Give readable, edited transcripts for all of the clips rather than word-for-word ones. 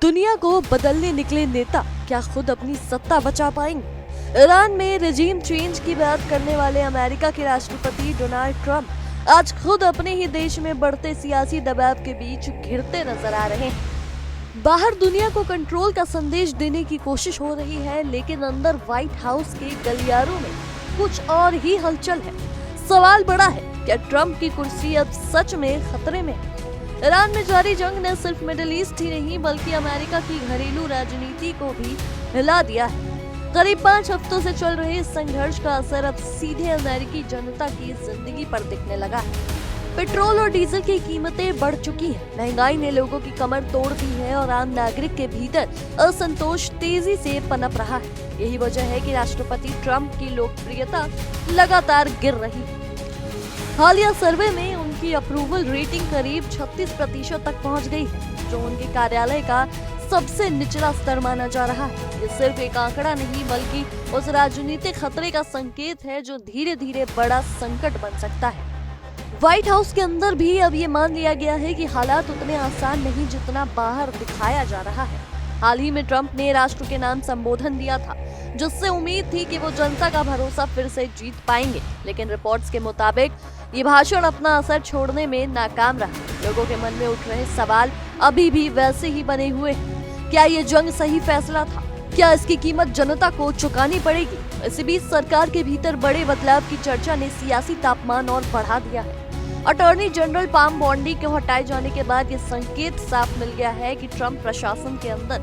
दुनिया को बदलने निकले नेता क्या खुद अपनी सत्ता बचा पाएंगे? ईरान में रेजिम चेंज की बात करने वाले अमेरिका के राष्ट्रपति डोनाल्ड ट्रंप आज खुद अपने ही देश में बढ़ते सियासी दबाव के बीच घिरते नजर आ रहे हैं। बाहर दुनिया को कंट्रोल का संदेश देने की कोशिश हो रही है, लेकिन अंदर व्हाइट हाउस के गलियारों में कुछ और ही हलचल है। सवाल बड़ा है, क्या ट्रंप की कुर्सी अब सच में खतरे में है? ईरान में जारी जंग ने सिर्फ मिडिल ईस्ट ही नहीं बल्कि अमेरिका की घरेलू राजनीति को भी हिला दिया है। करीब 5 हफ्तों से चल रहे इस संघर्ष का असर अब सीधे अमेरिकी जनता की जिंदगी पर दिखने लगा है। पेट्रोल और डीजल की कीमतें बढ़ चुकी हैं, महंगाई ने लोगों की कमर तोड़ दी है और आम नागरिक के भीतर असंतोष तेजी से पनप रहा है। यही वजह है कि राष्ट्रपति ट्रंप की लोकप्रियता लगातार गिर रही है। हालिया सर्वे में उनकी अप्रूवल रेटिंग करीब 36% तक पहुंच गई है, जो उनके कार्यालय का सबसे निचला स्तर माना जा रहा है। ये सिर्फ एक आंकड़ा नहीं बल्कि उस राजनीतिक खतरे का संकेत है जो धीरे धीरे बड़ा संकट बन सकता है। व्हाइट हाउस के अंदर भी अब ये मान लिया गया है कि हालात उतने आसान नहीं जितना बाहर दिखाया जा रहा है। हाल ही में ट्रंप ने राष्ट्र के नाम संबोधन दिया था, जिससे उम्मीद थी कि वो जनता का भरोसा फिर से जीत पाएंगे, लेकिन रिपोर्ट्स के मुताबिक ये भाषण अपना असर छोड़ने में नाकाम रहा। लोगों के मन में उठ रहे सवाल अभी भी वैसे ही बने हुए हैं। क्या ये जंग सही फैसला था? क्या इसकी कीमत जनता को चुकानी पड़ेगी? इसी बीच सरकार के भीतर बड़े बदलाव की चर्चा ने सियासी तापमान और बढ़ा दिया है। अटॉर्नी जनरल पाम बॉन्डी के हटाए जाने के बाद ये संकेत साफ मिल गया है कि ट्रंप प्रशासन के अंदर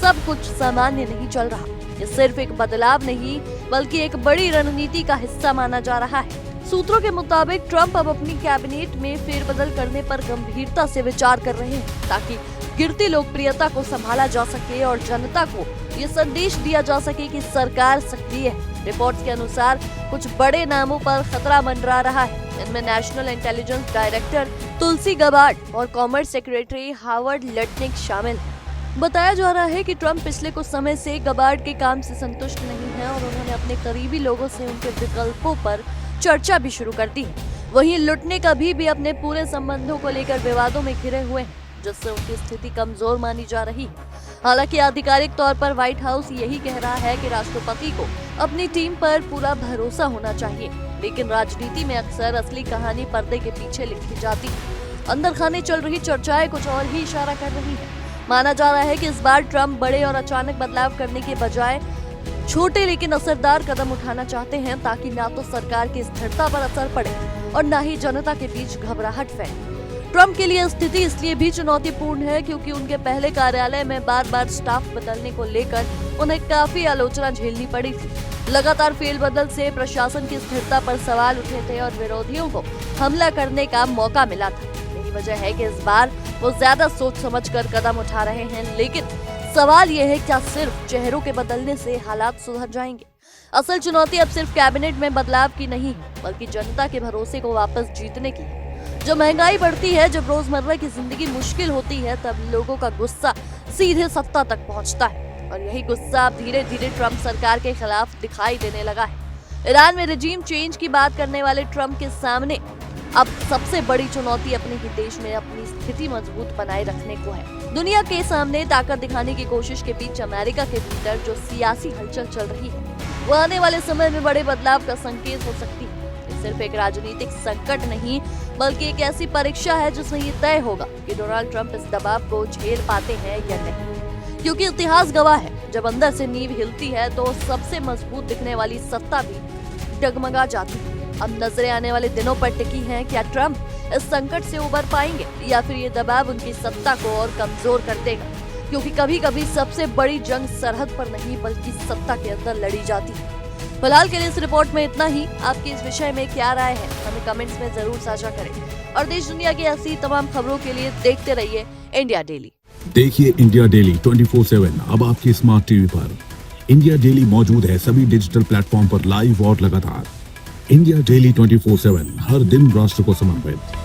सब कुछ सामान्य नहीं चल रहा। ये सिर्फ एक बदलाव नहीं बल्कि एक बड़ी रणनीति का हिस्सा माना जा रहा है। सूत्रों के मुताबिक ट्रंप अब अपनी कैबिनेट में फेरबदल करने पर गंभीरता से विचार कर रहे हैं, ताकि गिरती लोकप्रियता को संभाला जा सके और जनता को ये संदेश दिया जा सके कि सरकार सक्रिय है। रिपोर्ट्स के अनुसार कुछ बड़े नामों पर खतरा मंडरा रहा है। इनमें नेशनल इंटेलिजेंस डायरेक्टर तुलसी गबार्ड और कॉमर्स सेक्रेटरी हावर्ड लटनिक शामिल हैं। बताया जा रहा है कि ट्रंप पिछले कुछ समय से गबार्ड के काम से संतुष्ट नहीं है और उन्होंने अपने करीबी लोगों से उनके विकल्पों पर चर्चा भी शुरू कर दी है। वहीं लुटनिक अभी भी अपने पूरे संबंधों को लेकर विवादों में घिरे हुए हैं, जिससे उनकी स्थिति कमजोर मानी जा रही है। हालांकि आधिकारिक तौर पर व्हाइट हाउस यही कह रहा है कि राष्ट्रपति को अपनी टीम पर पूरा भरोसा होना चाहिए, लेकिन राजनीति में अक्सर असली कहानी पर्दे के पीछे लिखी जाती है। अंदर खाने चल रही चर्चाएं कुछ और ही इशारा कर रही है। माना जा रहा है कि इस बार ट्रंप बड़े और अचानक बदलाव करने के बजाय छोटे लेकिन असरदार कदम उठाना चाहते हैं, ताकि ना तो सरकार की स्थिरता पर असर पड़े और न ही जनता के बीच घबराहट फैले। ट्रंप के लिए स्थिति इसलिए भी चुनौतीपूर्ण है क्योंकि उनके पहले कार्यालय में बार बार स्टाफ बदलने को लेकर उन्हें काफी आलोचना झेलनी पड़ी थी। लगातार फेरबदल से प्रशासन की स्थिरता पर सवाल उठे थे और विरोधियों को हमला करने का मौका मिला था। यही वजह है कि इस बार वो ज्यादा सोच समझकर कदम उठा रहे हैं, लेकिन सवाल ये है, क्या सिर्फ चेहरों के बदलने से हालात सुधर जाएंगे? असल चुनौती अब सिर्फ कैबिनेट में बदलाव की नहीं है, बल्कि जनता के भरोसे को वापस जीतने की है। जब महंगाई बढ़ती है, जब रोजमर्रा की जिंदगी मुश्किल होती है, तब लोगों का गुस्सा सीधे सत्ता तक पहुंचता है और यही गुस्सा अब धीरे धीरे ट्रंप सरकार के खिलाफ दिखाई देने लगा है। ईरान में रेजिम चेंज की बात करने वाले ट्रंप के सामने अब सबसे बड़ी चुनौती अपने ही देश में अपनी स्थिति मजबूत बनाए रखने को है। दुनिया के सामने ताकत दिखाने की कोशिश के बीच अमेरिका के भीतर जो सियासी हलचल चल रही है, वो आने वाले समय में बड़े बदलाव का संकेत हो सकती है। ये सिर्फ एक राजनीतिक संकट नहीं बल्कि एक ऐसी परीक्षा है जिसमें ये तय होगा कि डोनाल्ड ट्रंप इस दबाव को झेल पाते हैं या नहीं, क्योंकि इतिहास गवाह है, जब अंदर से नींव हिलती है तो सबसे मजबूत दिखने वाली सत्ता भी डगमगा जाती है। अब नजरें आने वाले दिनों पर टिकी हैं, क्या ट्रंप इस संकट से उबर पाएंगे या फिर ये दबाव उनकी सत्ता को और कमजोर कर देगा, क्योंकि कभी कभी सबसे बड़ी जंग सरहद पर नहीं बल्कि सत्ता के अंदर लड़ी जाती है। फिलहाल के लिए इस रिपोर्ट में इतना ही। आपकी इस विषय में क्या राय है, हमें कमेंट्स में जरूर साझा करें और देश दुनिया की ऐसी तमाम खबरों के लिए देखते रहिए इंडिया डेली। देखिए इंडिया डेली 24/7 अब आपकी स्मार्ट टीवी पर। इंडिया डेली मौजूद है सभी डिजिटल प्लेटफॉर्म पर लाइव और लगातार। इंडिया डेली 24/7 हर दिन राष्ट्र को समर्पित।